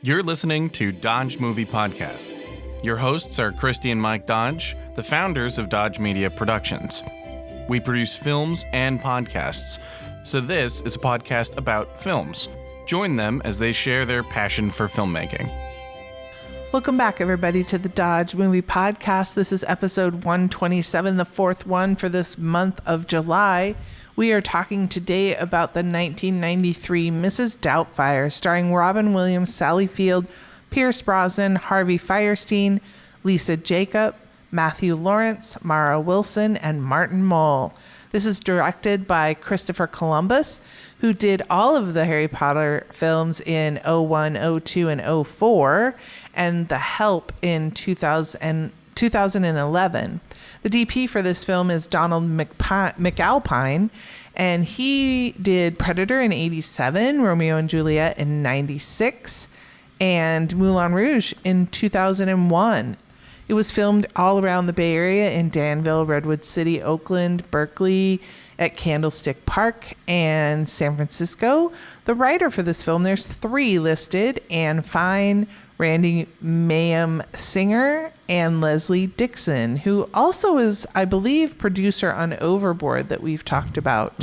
You're listening to Dodge Movie Podcast. Your hosts are Christy and Mike Dodge, the founders of Dodge Media Productions. We produce films and podcasts, so this is a podcast about films. Join them as they share their passion for filmmaking. Welcome back, everybody, to the Dodge Movie Podcast. This is episode 127, the fourth one for this month of July. We are talking today about the 1993 Mrs. Doubtfire, starring Robin Williams, Sally Field, Pierce Brosnan, Harvey Fierstein, Lisa Jacob, Matthew Lawrence, Mara Wilson, and Martin Mull. This is directed by Christopher Columbus, who did all of the Harry Potter films in 01, 02, and 04, and The Help in 2011. The DP for this film is Donald McAlpine, and he did Predator in 87, Romeo and Juliet in 96, and Moulin Rouge in 2001. It was filmed all around the Bay Area in Danville, Redwood City, Oakland, Berkeley, at Candlestick Park, and San Francisco. The writer for this film, there's three listed: Anne Fine, Randy Mayhem Singer, and Leslie Dixon, who also is, I believe, producer on Overboard that we've talked about.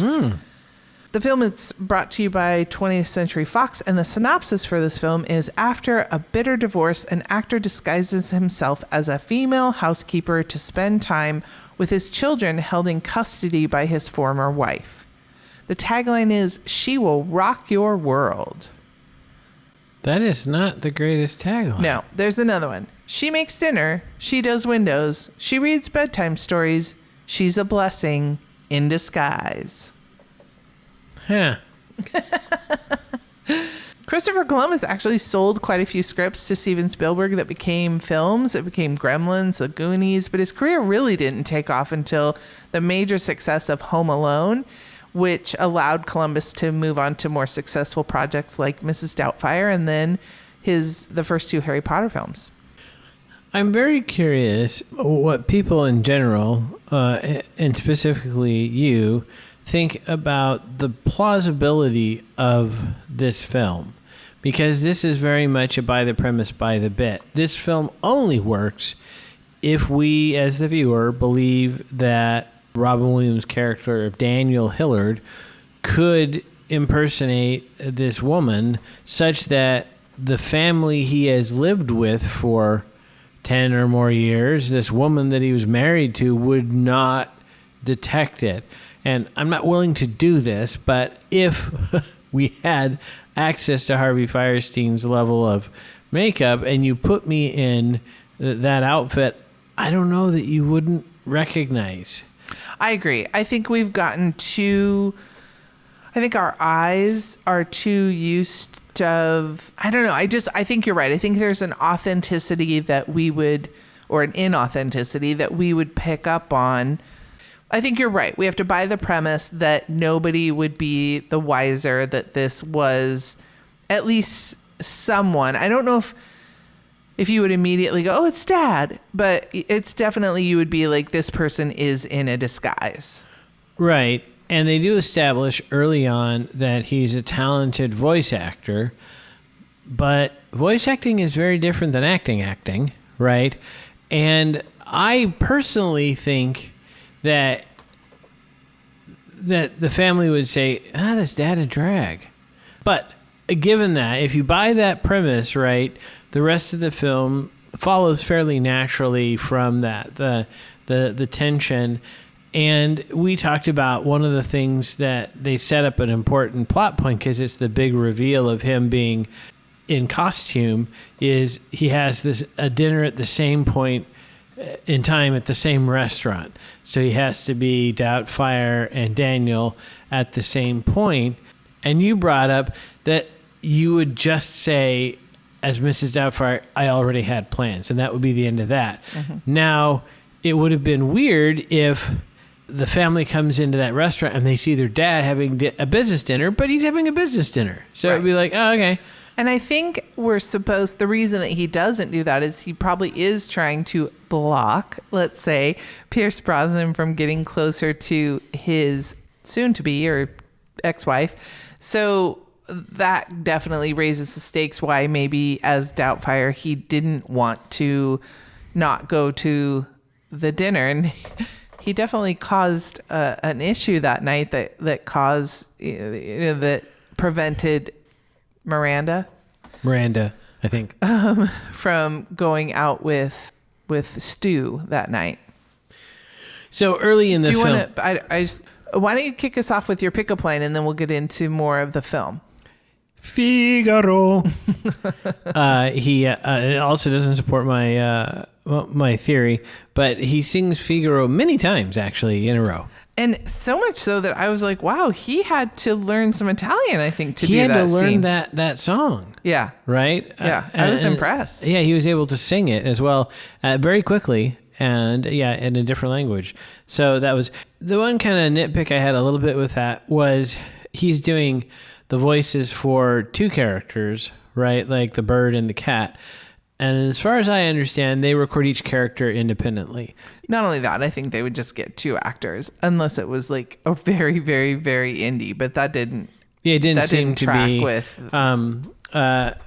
The film is brought to you by 20th Century Fox, and the synopsis for this film is: after a bitter divorce, an actor disguises himself as a female housekeeper to spend time with his children held in custody by his former wife. The tagline is, "She will rock your world." That is not the greatest tagline. No, there's another one. She makes dinner. She does windows. She reads bedtime stories. She's a blessing in disguise. Huh. Christopher Columbus actually sold quite a few scripts to Steven Spielberg that became films. It became Gremlins, The Goonies, but his career really didn't take off until the major success of Home Alone, which allowed Columbus to move on to more successful projects like Mrs. Doubtfire and then the first two Harry Potter films. I'm very curious what people in general, and specifically you, think about the plausibility of this film, because this is very much a by the premise, by the bit. This film only works if we, as the viewer, believe that Robin Williams' character of Daniel Hillard could impersonate this woman such that the family he has lived with for 10 or more years, this woman that he was married to, would not detect it. And I'm not willing to do this, but if we had access to Harvey Fierstein's level of makeup and you put me in that outfit, I don't know that you wouldn't recognize. I agree. I think we've gotten I think our eyes are too used to, I don't know. I think you're right. I think there's an authenticity that we would, or an inauthenticity that we would pick up on. I think you're right. We have to buy the premise that nobody would be the wiser that this was at least someone. I don't know if you would immediately go, oh, it's Dad, but it's definitely, you would be like, this person is in a disguise. Right. And they do establish early on that he's a talented voice actor, but voice acting is very different than acting, right? And I personally think that the family would say, that's Dad in drag. But given that, if you buy that premise, right, the rest of the film follows fairly naturally from that, the tension. And we talked about one of the things that they set up an important plot point, because it's the big reveal of him being in costume, is he has a dinner at the same point in time at the same restaurant. So he has to be Doubtfire and Daniel at the same point. And you brought up that you would just say, as Mrs. Doubtfire, I already had plans, and that would be the end of that. Mm-hmm. Now, it would have been weird if the family comes into that restaurant and they see their dad having a business dinner, but he's having a business dinner. So It'd be like, oh, okay. And I think the reason that he doesn't do that is he probably is trying to block, let's say, Pierce Brosnan from getting closer to his soon-to-be or ex-wife. So that definitely raises the stakes why maybe as Doubtfire he didn't want to not go to the dinner, and he definitely caused an issue that night that caused that prevented Miranda, I think, from going out with Stu that night. So early in the film, why don't you kick us off with your pickup line, and then we'll get into more of the film. Figaro. He also doesn't support my theory, but he sings Figaro many times actually in a row. And so much so that I was like, wow, he had to learn some Italian, I think, to do that scene. He had to learn scene. that song. Yeah. Right? Yeah, I was impressed. Yeah, he was able to sing it as well very quickly. And in a different language. So that was the one kind of nitpick I had a little bit with that was he's doing the voices for two characters, right? Like the bird and the cat. And as far as I understand, they record each character independently. Not only that, I think they would just get two actors, unless it was like a very, very, very indie. But that didn't. Yeah, it didn't seem to track be with. But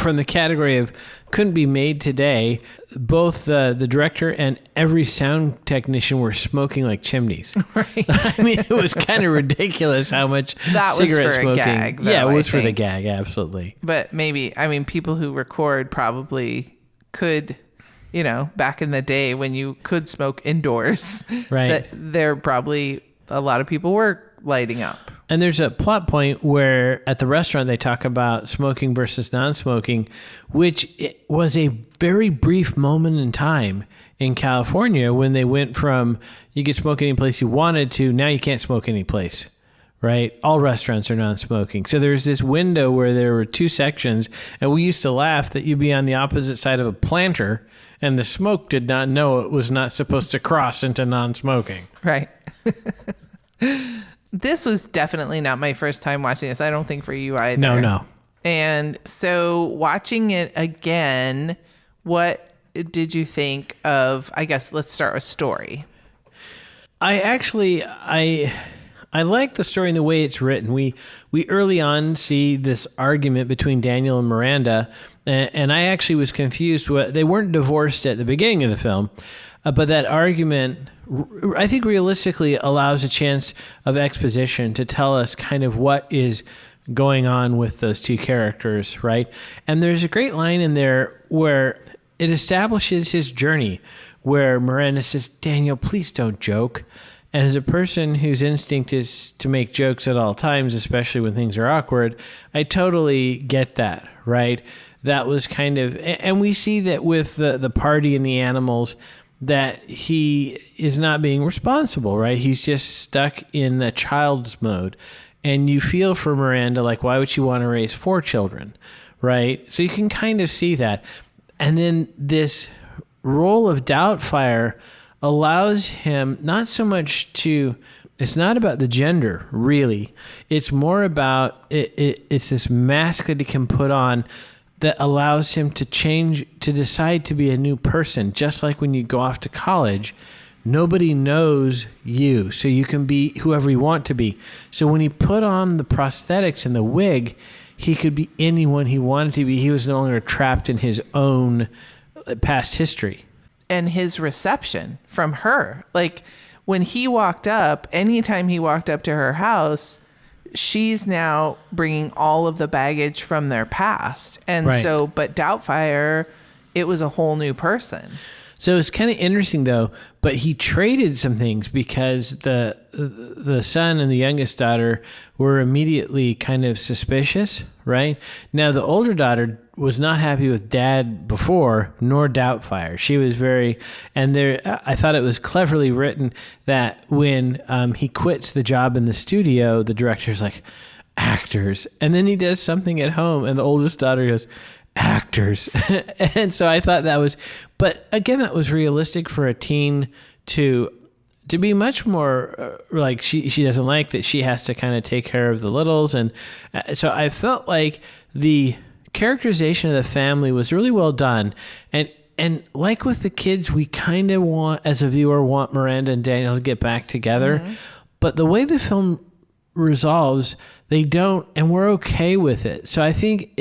from the category of couldn't be made today, both the director and every sound technician were smoking like chimneys. Right. I mean, it was kind of ridiculous how much That was cigarette for smoking. a gag, though, Yeah, it was I for the think. gag, absolutely. But maybe, I mean, people who record probably could, back in the day when you could smoke indoors, Right. that there probably a lot of people were lighting up. And there's a plot point where at the restaurant they talk about smoking versus non-smoking, which it was a very brief moment in time in California when they went from you could smoke any place you wanted to now you can't smoke any place, right? All restaurants are non-smoking. So there's this window where there were two sections, and we used to laugh that you'd be on the opposite side of a planter and the smoke did not know it was not supposed to cross into non-smoking. Right. This was definitely not my first time watching this. I don't think for you either. No. And so watching it again, what did you think of, I guess let's start with story. I like the story and the way it's written. We early on see this argument between Daniel and Miranda, and I actually was confused. They weren't divorced at the beginning of the film, but that argument, I think, realistically allows a chance of exposition to tell us kind of what is going on with those two characters, right? And there's a great line in there where it establishes his journey, where Miranda says, "Daniel, please don't joke." And as a person whose instinct is to make jokes at all times, especially when things are awkward, I totally get that, right? That was kind of, and we see that with the party and the animals, that he is not being responsible, right? He's just stuck in a child's mode. And you feel for Miranda, like, why would she want to raise 4 children, right? So you can kind of see that. And then this role of Doubtfire allows him not so much to, it's not about the gender, really. It's more about, it's this mask that he can put on that allows him to change, to decide to be a new person. Just like when you go off to college, nobody knows you, so you can be whoever you want to be. So when he put on the prosthetics and the wig, he could be anyone he wanted to be. He was no longer trapped in his own past history. And his reception from her, like when he walked up, anytime he walked up to her house, she's now bringing all of the baggage from their past. And Right. so, but Doubtfire, it was a whole new person. So it's kind of interesting, though, but he traded some things because the son and the youngest daughter were immediately kind of suspicious, right? Now, the older daughter was not happy with dad before, nor Doubtfire. She was very, and there, I thought it was cleverly written that when he quits the job in the studio, the director's like, actors. And then he does something at home, and the oldest daughter goes, actors. And so I thought that was, but again, that was realistic for a teen to be much more like she doesn't like that she has to kind of take care of the littles. And so I felt like the characterization of the family was really well done. And like with the kids, we kind of want, as a viewer, want Miranda and Daniel to get back together. Mm-hmm. But the way the film resolves, they don't, and we're okay with it. So I think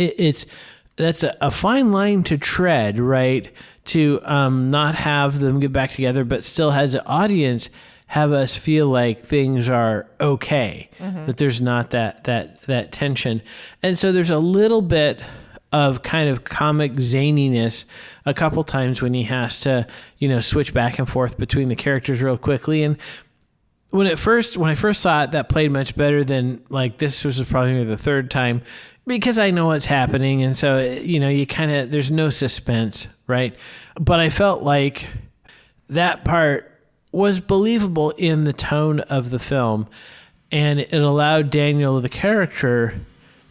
that's a fine line to tread, right? To not have them get back together, but still as an audience have us feel like things are okay, that there's not that tension. And so there's a little bit of kind of comic zaniness a couple times when he has to, switch back and forth between the characters real quickly. And when I first saw it, that played much better than, like, this was probably the third time, because I know what's happening. And so, you kind of, there's no suspense, right? But I felt like that part was believable in the tone of the film. And it allowed Daniel, the character,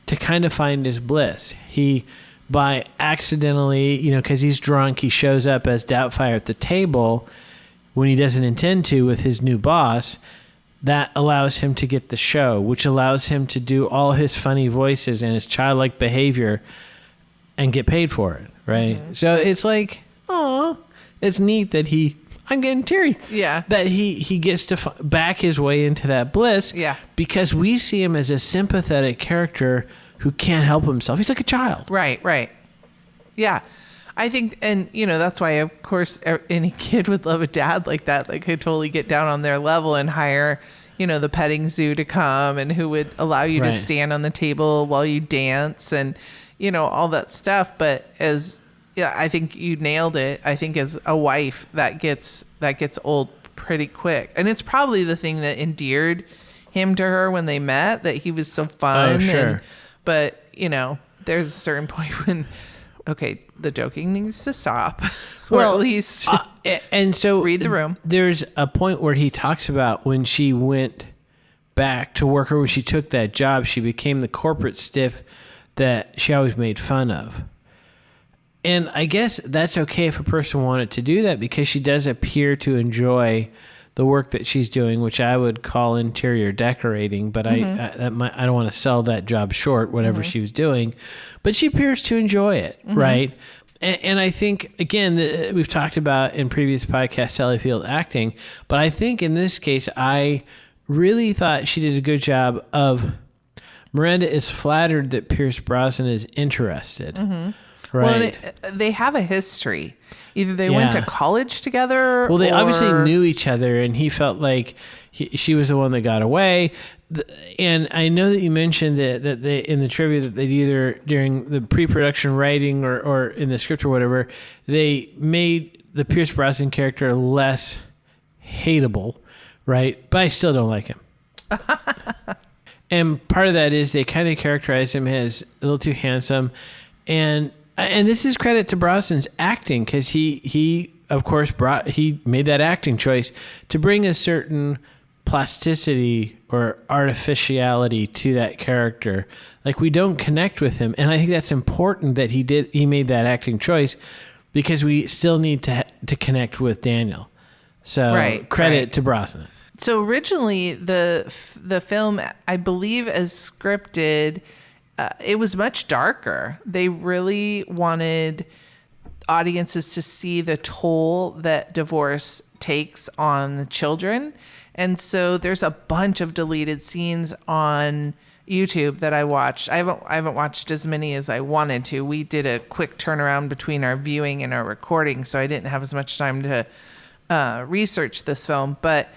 to kind of find his bliss. He, by accidentally, because he's drunk, he shows up as Doubtfire at the table when he doesn't intend to with his new boss. That allows him to get the show, which allows him to do all his funny voices and his childlike behavior and get paid for it, right? So it's like, oh, it's neat that I'm getting teary. Yeah. That he gets to back his way into that bliss. Yeah. Because we see him as a sympathetic character who can't help himself. He's like a child. Right. Yeah. I think, and that's why, of course, any kid would love a dad like that. They could totally get down on their level and hire, the petting zoo to come, and who would allow you to stand on the table while you dance and, all that stuff. But I think you nailed it. I think as a wife, that gets old pretty quick. And it's probably the thing that endeared him to her when they met, that he was so fun. Oh, sure. But, there's a certain point when, okay, the joking needs to stop. Or at least and so read the room. There's a point where he talks about when she went back to work, or when she took that job, she became the corporate stiff that she always made fun of. And I guess that's okay if a person wanted to do that, because she does appear to enjoy the work that she's doing, which I would call interior decorating, but I don't want to sell that job short, whatever she was doing, but she appears to enjoy it. Right. And I think, again, we've talked about in previous podcasts, Sally Field acting, but I think in this case, I really thought she did a good job of, Miranda is flattered that Pierce Brosnan is interested. Right. Well, they have a history. Either they went to college together. Well, they obviously knew each other, and he felt like she was the one that got away. And I know that you mentioned that they, in the trivia, that they either during the pre-production writing or in the script or whatever, they made the Pierce Brosnan character less hateable, right? But I still don't like him. And part of that is they kind of characterize him as a little too handsome, and this is credit to Brosnan's acting, because he of course made that acting choice to bring a certain plasticity or artificiality to that character. Like, we don't connect with him, and I think that's important that he made that acting choice, because we still need to connect with Daniel. So credit to Brosnan. So originally the film, I believe, as scripted, it was much darker. They really wanted audiences to see the toll that divorce takes on the children. And so there's a bunch of deleted scenes on YouTube that I watched. I haven't watched as many as I wanted to. We did a quick turnaround between our viewing and our recording, so I didn't have as much time to research this film. But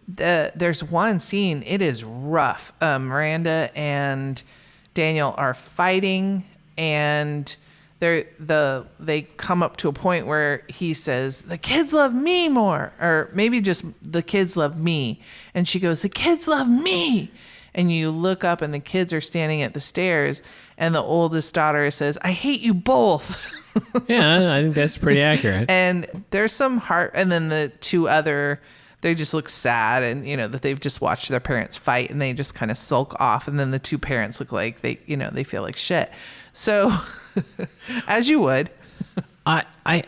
there's one scene, it is rough. Miranda and Daniel are fighting, and they come up to a point where he says, "The kids love me more," or maybe just "the kids love me," and she goes, "The kids love me." And you look up, and the kids are standing at the stairs, and the oldest daughter says, "I hate you both." Yeah, I think that's pretty accurate. And there's some heart, and then the two other, they just look sad, and that they've just watched their parents fight, and they just kind of sulk off. And then the two parents look like they feel like shit. So, as you would. I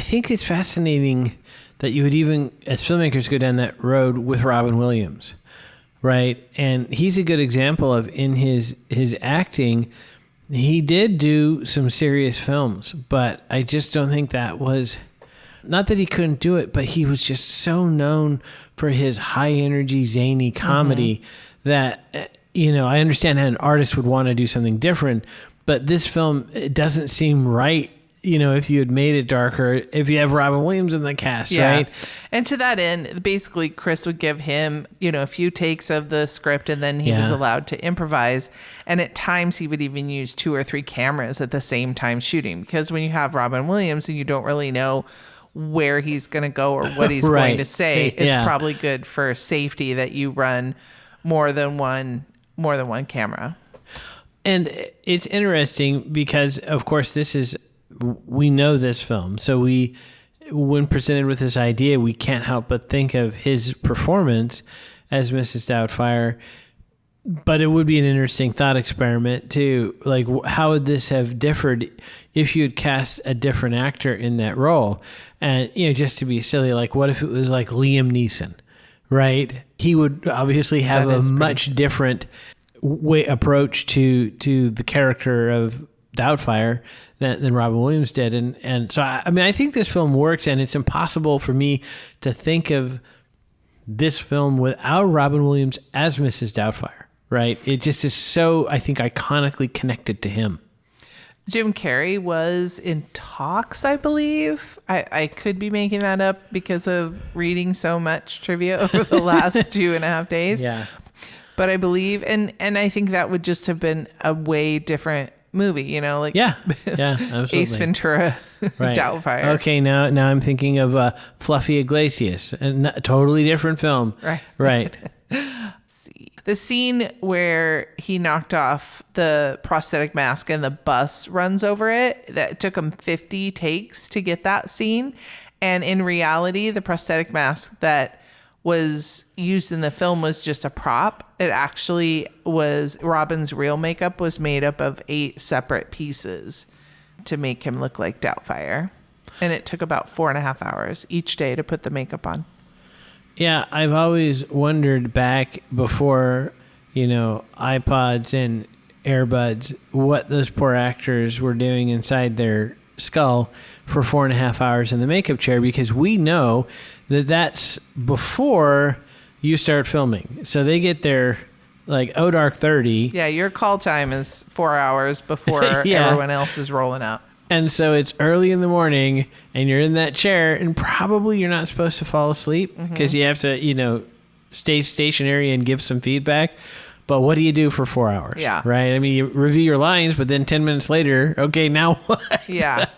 think it's fascinating that you would even, as filmmakers, go down that road with Robin Williams, right? And he's a good example of, in his acting, he did do some serious films, but I just don't think that was, not that he couldn't do it, but he was just so known for his high energy, zany comedy that, I understand how an artist would want to do something different, but this film, it doesn't seem right. If you had made it darker, if you have Robin Williams in the cast, right? And to that end, basically Chris would give him, a few takes of the script, and then he was allowed to improvise. And at times he would even use 2 or 3 cameras at the same time shooting, because when you have Robin Williams and you don't really know where he's going to go or what he's going to say, it's probably good for safety that you run more than one camera. And it's interesting because, of course, we know this film. So when presented with this idea, we can't help but think of his performance as Mrs. Doubtfire. But it would be an interesting thought experiment too. Like, how would this have differed if you had cast a different actor in that role? And, just to be silly, like, what if it was like Liam Neeson, right? He would obviously have a much different approach to the character of Doubtfire than Robin Williams did. And so, I think this film works, and it's impossible for me to think of this film without Robin Williams as Mrs. Doubtfire, right? It just is so, I think, iconically connected to him. Jim Carrey was in talks, I believe. I could be making that up because of reading so much trivia over the last 2.5 days. Yeah. But I believe, and I think that would just have been a way different movie, like absolutely. Ace Ventura, right. Doubtfire. Okay, now I'm thinking of Fluffy Iglesias, a totally different film. Right. The scene where he knocked off the prosthetic mask and the bus runs over it, that took him 50 takes to get that scene. And in reality, the prosthetic mask that was used in the film was just a prop. It actually was, Robin's real makeup was made up of 8 separate pieces to make him look like Doubtfire. And it took about 4.5 hours each day to put the makeup on. Yeah, I've always wondered back before, iPods and earbuds, what those poor actors were doing inside their skull for 4.5 hours in the makeup chair, because we know that that's before you start filming. So they get there like dark 30. Yeah, your call time is 4 hours before everyone else is rolling out. And so it's early in the morning and you're in that chair, and probably you're not supposed to fall asleep because you have to, stay stationary and give some feedback. But what do you do for 4 hours? Yeah. Right? I mean, you review your lines, but then 10 minutes later, okay, now what? Yeah.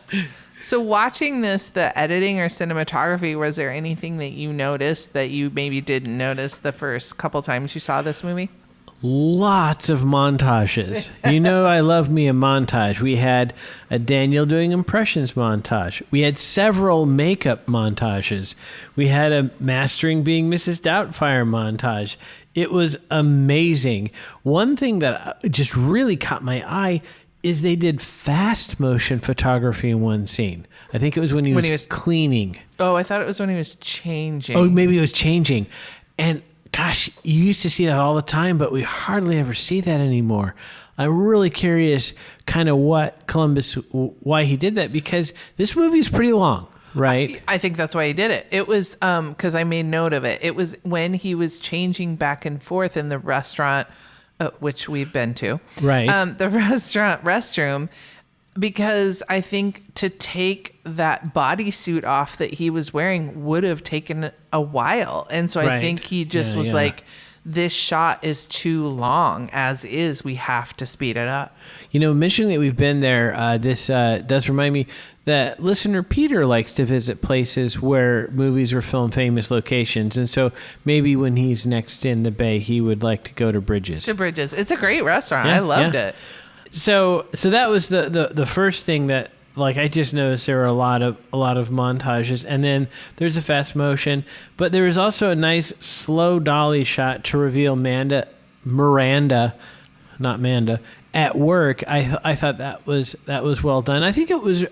So watching this, the editing or cinematography, was there anything that you noticed that you maybe didn't notice the first couple times you saw this movie? Lots of montages. I love me a montage. We had a Daniel doing impressions montage. We had several makeup montages. We had a mastering being Mrs. Doubtfire montage. It was amazing. One thing that just really caught my eye is they did fast motion photography in one scene. I think it was when he was cleaning. Oh, I thought it was when he was changing. Oh, maybe it was changing. And gosh, you used to see that all the time, but we hardly ever see that anymore. I'm really curious kind of why he did that, because this movie is pretty long, right? I think that's why he did it. It was because I made note of it. It was when he was changing back and forth in the restaurant, which we've been to. Right. The restaurant restroom, because I think to take that bodysuit off that he was wearing would have taken a while. And so I think he just was like, this shot is too long as is. We have to speed it up. Mentioning that we've been there, this does remind me that listener Peter likes to visit places where movies are filmed, famous locations. And so maybe when he's next in the Bay, he would like to go to Bridges. It's a great restaurant. I loved it. So that was the first thing that, like, I just noticed there were a lot of montages, and then there's a fast motion, but there was also a nice slow dolly shot to reveal Miranda, not Manda, at work. I thought that was well done. I think it was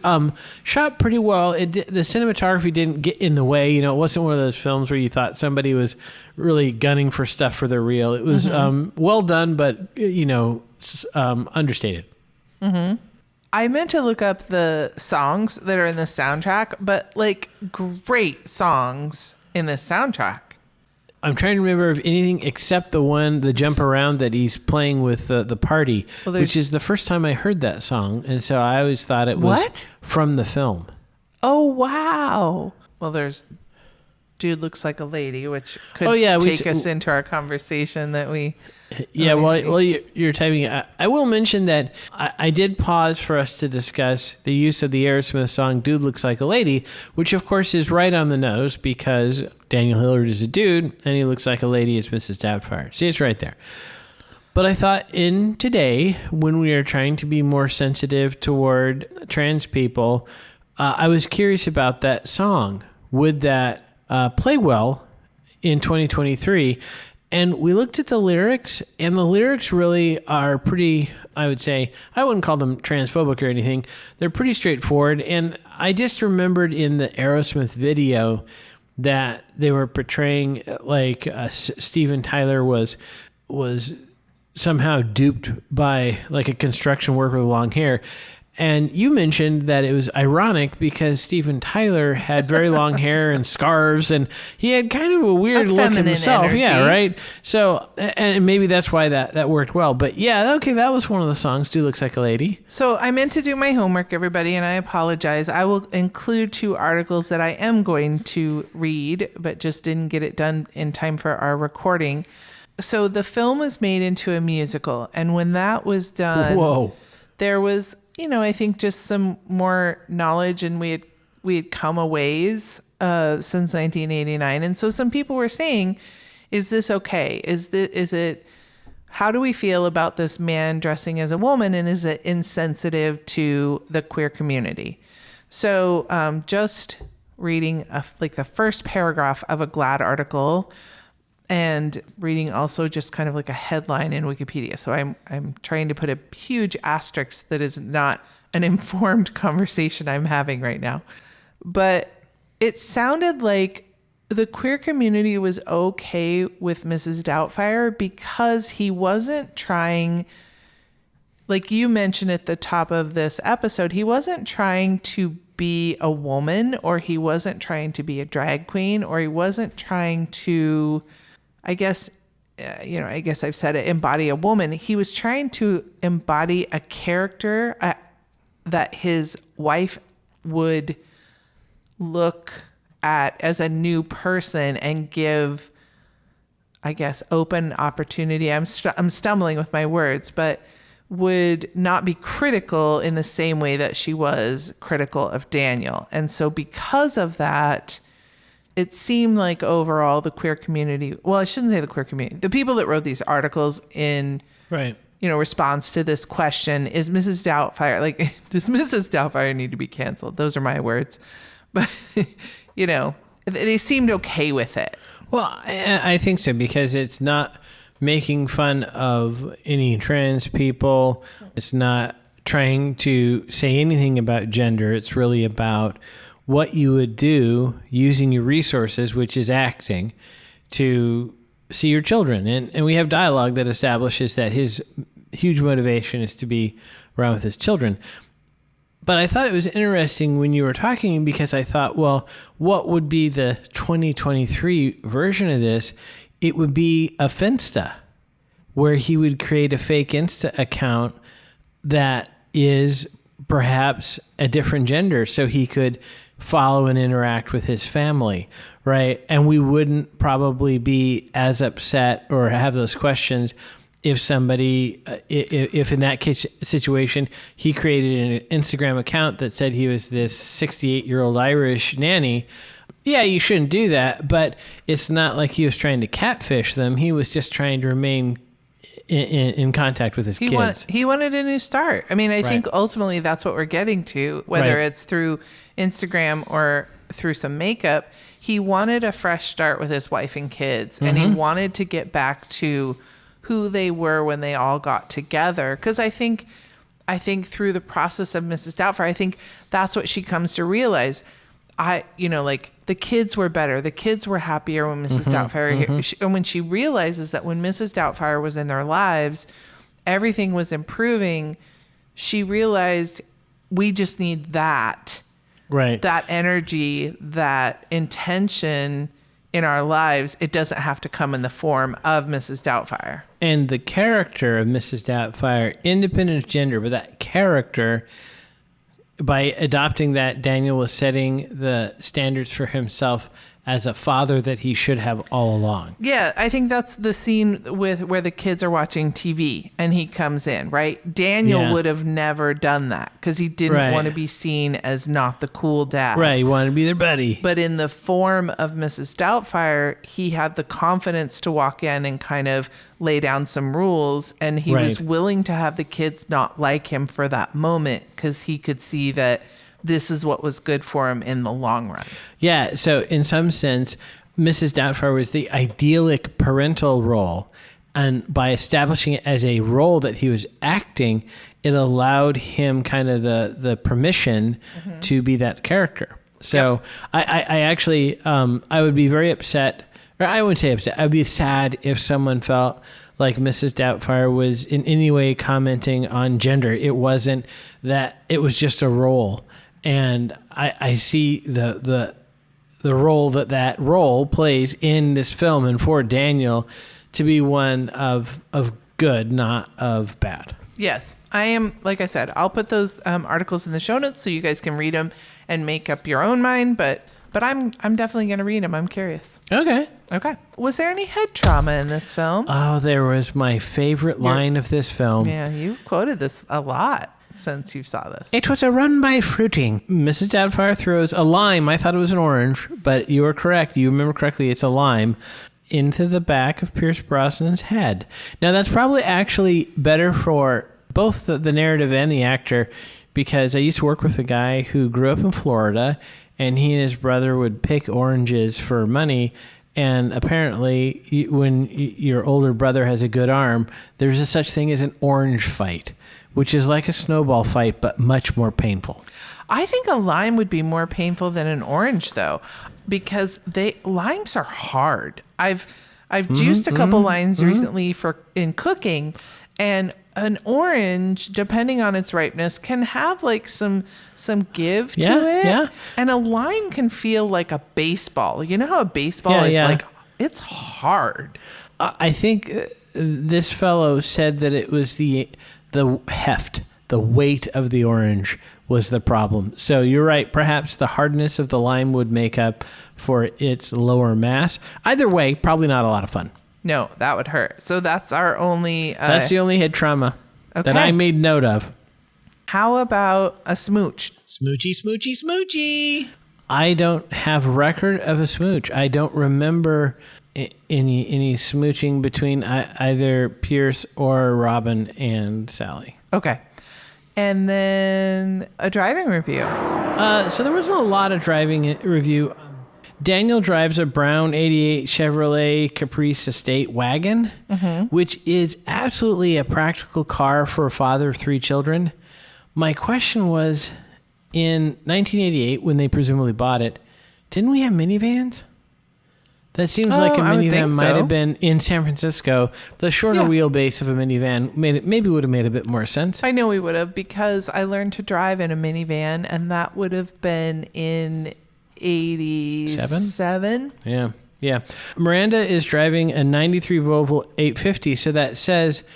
shot pretty well. The cinematography didn't get in the way. It wasn't one of those films where you thought somebody was really gunning for stuff for the reel. It was well done, but understated. I meant to look up the songs that are in the soundtrack, but great songs in the soundtrack. I'm trying to remember of anything except the jump around that he's playing with the party, which is the first time I heard that song. And so I always thought it was from the film. Oh, wow. Well, there's Dude Looks Like a Lady, which could take us into our conversation that we... Yeah, while you're typing, I will mention that I did pause for us to discuss the use of the Aerosmith song Dude Looks Like a Lady, which of course is right on the nose because Daniel Hillard is a dude and he looks like a lady as Mrs. Doubtfire. See, it's right there. But I thought in today, when we are trying to be more sensitive toward trans people, I was curious about that song. Would that play well in 2023? And we looked at the lyrics, and the lyrics really are pretty, I would say, I wouldn't call them transphobic or anything. They're pretty straightforward. And I just remembered in the Aerosmith video that they were portraying like Steven Tyler was somehow duped by like a construction worker with long hair. And you mentioned that it was ironic because Steven Tyler had very long hair and scarves, and he had kind of a weird look himself. Energy. Yeah, right? So, and maybe that's why that worked well. But yeah, okay, that was one of the songs, Dude Looks Like a Lady. So I meant to do my homework, everybody, and I apologize. I will include 2 articles that I am going to read, but just didn't get it done in time for our recording. So the film was made into a musical, and when that was done, there was... I think just some more knowledge, and we had come a ways since 1989, and so some people were saying, "Is this okay? Is it? How do we feel about this man dressing as a woman, and is it insensitive to the queer community?" So, just reading the first paragraph of a Glaad article, and reading also just kind of like a headline in Wikipedia. So I'm trying to put a huge asterisk that is not an informed conversation I'm having right now. But it sounded like the queer community was okay with Mrs. Doubtfire because he wasn't trying, like you mentioned at the top of this episode, he wasn't trying to be a woman, or he wasn't trying to be a drag queen, or he wasn't trying to... I guess I've said it, embody a woman. He was trying to embody a character that his wife would look at as a new person and give, I guess, open opportunity. I'm stumbling with my words, but would not be critical in the same way that she was critical of Daniel. And so because of that, it seemed like overall the queer community, well, I shouldn't say the queer community, the people that wrote these articles in response to this question, is Mrs. Doubtfire, does Mrs. Doubtfire need to be canceled? Those are my words. But, they seemed okay with it. Well, I think so, because it's not making fun of any trans people. It's not trying to say anything about gender. It's really about what you would do using your resources, which is acting, to see your children. And we have dialogue that establishes that his huge motivation is to be around with his children. But I thought it was interesting when you were talking, because I thought, well, what would be the 2023 version of this? It would be a Finsta, where he would create a fake Insta account that is perhaps a different gender, so he could follow and interact with his family, right? And we wouldn't probably be as upset or have those questions if somebody, if in that case situation, he created an Instagram account that said he was this 68-year-old Irish nanny. Yeah, you shouldn't do that, but it's not like he was trying to catfish them. He was just trying to remain in contact with his kids. He wanted a new start. I mean, I think ultimately that's what we're getting to, whether it's through Instagram or through some makeup. He wanted a fresh start with his wife and kids, and he wanted to get back to who they were when they all got together. Because I think through the process of Mrs. Doubtfire, I think that's what she comes to realize. The kids were better. The kids were happier when Mrs. Doubtfire, and when she realizes that when Mrs. Doubtfire was in their lives, everything was improving. She realized we just need that, that energy, that intention in our lives, it doesn't have to come in the form of Mrs. Doubtfire. And the character of Mrs. Doubtfire, independent of gender, but that character, by adopting that, Daniel was setting the standards for himself as a father that he should have all along. Yeah, I think that's the scene with where the kids are watching TV and he comes in, right? Daniel would have never done that because he didn't want to be seen as not the cool dad. Right, he wanted to be their buddy. But in the form of Mrs. Doubtfire, he had the confidence to walk in and kind of lay down some rules, and he was willing to have the kids not like him for that moment because he could see that this is what was good for him in the long run. Yeah, so in some sense, Mrs. Doubtfire was the idyllic parental role. And by establishing it as a role that he was acting, it allowed him kind of the permission to be that character. So I actually, I would be very upset, or I wouldn't say upset, I'd be sad if someone felt like Mrs. Doubtfire was in any way commenting on gender. It wasn't that, it was just a role. And I see the role that role plays in this film and for Daniel to be one of good, not of bad. Yes, I am. Like I said, I'll put those articles in the show notes so you guys can read them and make up your own mind. But I'm definitely going to read them. I'm curious. Okay. Was there any head trauma in this film? Oh, there was my favorite line of this film. Yeah, you've quoted this a lot since you saw this. It was a run by fruiting. Mrs. Doubtfire throws a lime. I thought it was an orange, but you were correct. You remember correctly. It's a lime into the back of Pierce Brosnan's head. Now, that's probably actually better for both the narrative and the actor, because I used to work with a guy who grew up in Florida, and he and his brother would pick oranges for money. And apparently, when your older brother has a good arm, there's a such thing as an orange fight, which is like a snowball fight, but much more painful. I think a lime would be more painful than an orange, though, because limes are hard. I've juiced a couple limes recently in cooking, and an orange, depending on its ripeness, can have like some give to it. Yeah. And a lime can feel like a baseball. You know how a baseball is like, it's hard. I think this fellow said that it was the heft, the weight of the orange was the problem. So you're right. Perhaps the hardness of the lime would make up for its lower mass. Either way, probably not a lot of fun. No, that would hurt. So that's our only... that's the only head trauma that I made note of. How about a smooch? Smoochie, smoochie, smoochie. I don't have record of a smooch. I don't remember any smooching between either Pierce or Robin and Sally. Okay. And then a driving review. So there wasn't a lot of driving review. Daniel drives a brown 88 Chevrolet Caprice Estate wagon, which is absolutely a practical car for a father of 3 children. My question was, in 1988, when they presumably bought it, didn't we have minivans? That seems like a minivan might have been in San Francisco. The shorter wheelbase of a minivan maybe would have made a bit more sense. I know we would have, because I learned to drive in a minivan, and that would have been in 87. Yeah. Miranda is driving a 93 Volvo 850, so that says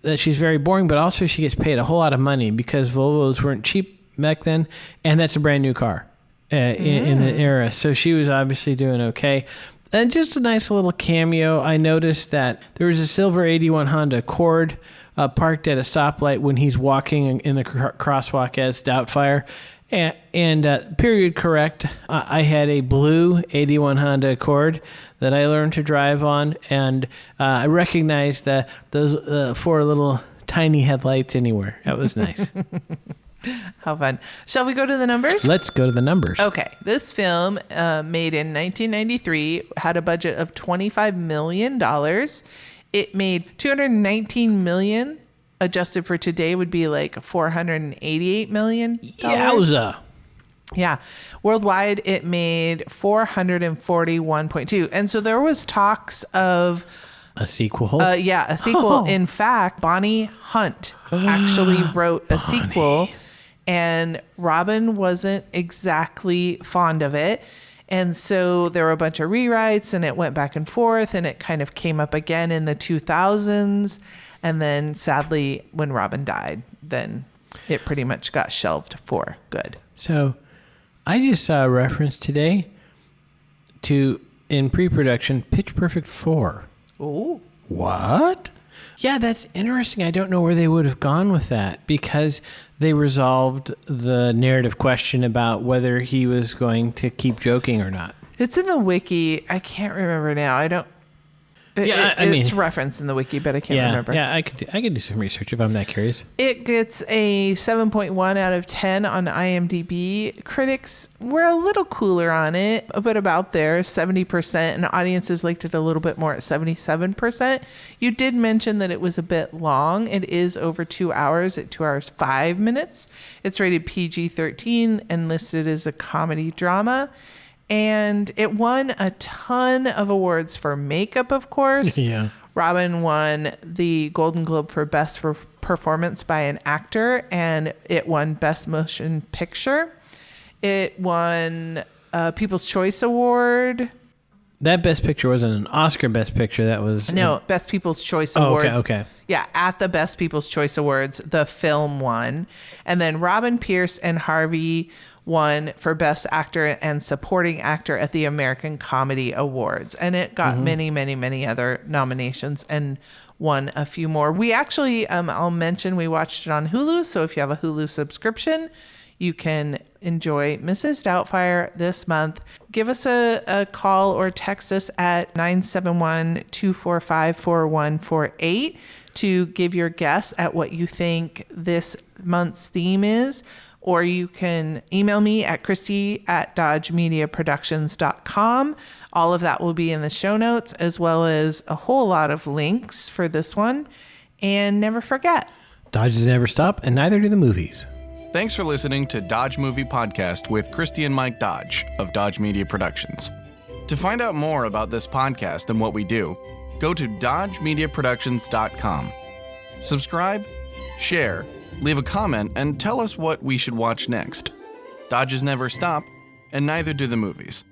that she's very boring, but also she gets paid a whole lot of money because Volvos weren't cheap back then, and that's a brand new car in the era. So she was obviously doing okay. And just a nice little cameo. I noticed that there was a silver 81 Honda Accord parked at a stoplight when he's walking in the crosswalk as Doubtfire. And period correct, I had a blue 81 Honda Accord that I learned to drive on, and I recognized those 4 little tiny headlights anywhere. That was nice. How fun. Shall we go to the numbers? Let's go to the numbers. Okay. This film, made in 1993, had a budget of $25 million. It made $219 million. Adjusted for today would be like $488 million. Yowza. Yeah. Worldwide, it made 441.2. And so there was talks of a sequel. A sequel. Oh. In fact, Bonnie Hunt actually wrote a sequel, and Robin wasn't exactly fond of it. And so there were a bunch of rewrites, and it went back and forth, and it kind of came up again in the 2000s. And then sadly, when Robin died, then it pretty much got shelved for good. So I just saw a reference today to, in pre-production, Pitch Perfect 4. Oh. What? Yeah, that's interesting. I don't know where they would have gone with that, because they resolved the narrative question about whether he was going to keep joking or not. It's in the wiki. I can't remember now. I don't. It's referenced in the wiki, but I can't remember. Yeah, I could do some research if I'm that curious. It gets a 7.1 out of 10 on IMDb. Critics were a little cooler on it, but about there, 70%, and audiences liked it a little bit more at 77%. You did mention that it was a bit long. It is over 2 hours at 2 hours 5 minutes. It's rated PG-13 and listed as a comedy drama. And it won a ton of awards for makeup, of course. Yeah. Robin won the Golden Globe for Best Performance by an Actor, and it won Best Motion Picture. It won a People's Choice Award. That Best Picture wasn't an Oscar Best Picture. That was... No, Best People's Choice Awards. Okay. Yeah, at the Best People's Choice Awards, the film won. And then Robin Pierce and Harvey won for Best Actor and Supporting Actor at the American Comedy Awards. And it got many, many, many other nominations and won a few more. We actually, I'll mention, we watched it on Hulu. So if you have a Hulu subscription, you can enjoy Mrs. Doubtfire this month. Give us a call or text us at 971-245-4148 to give your guess at what you think this month's theme is. Or you can email me at christy@dodgemediaproductions.com. All of that will be in the show notes, as well as a whole lot of links for this one. And never forget, Dodges never stop, and neither do the movies. Thanks for listening to Dodge Movie Podcast with Christy and Mike Dodge of Dodge Media Productions. To find out more about this podcast and what we do, go to dodgemediaproductions.com. Subscribe, share, leave a comment, and tell us what we should watch next. Dodges never stop, and neither do the movies.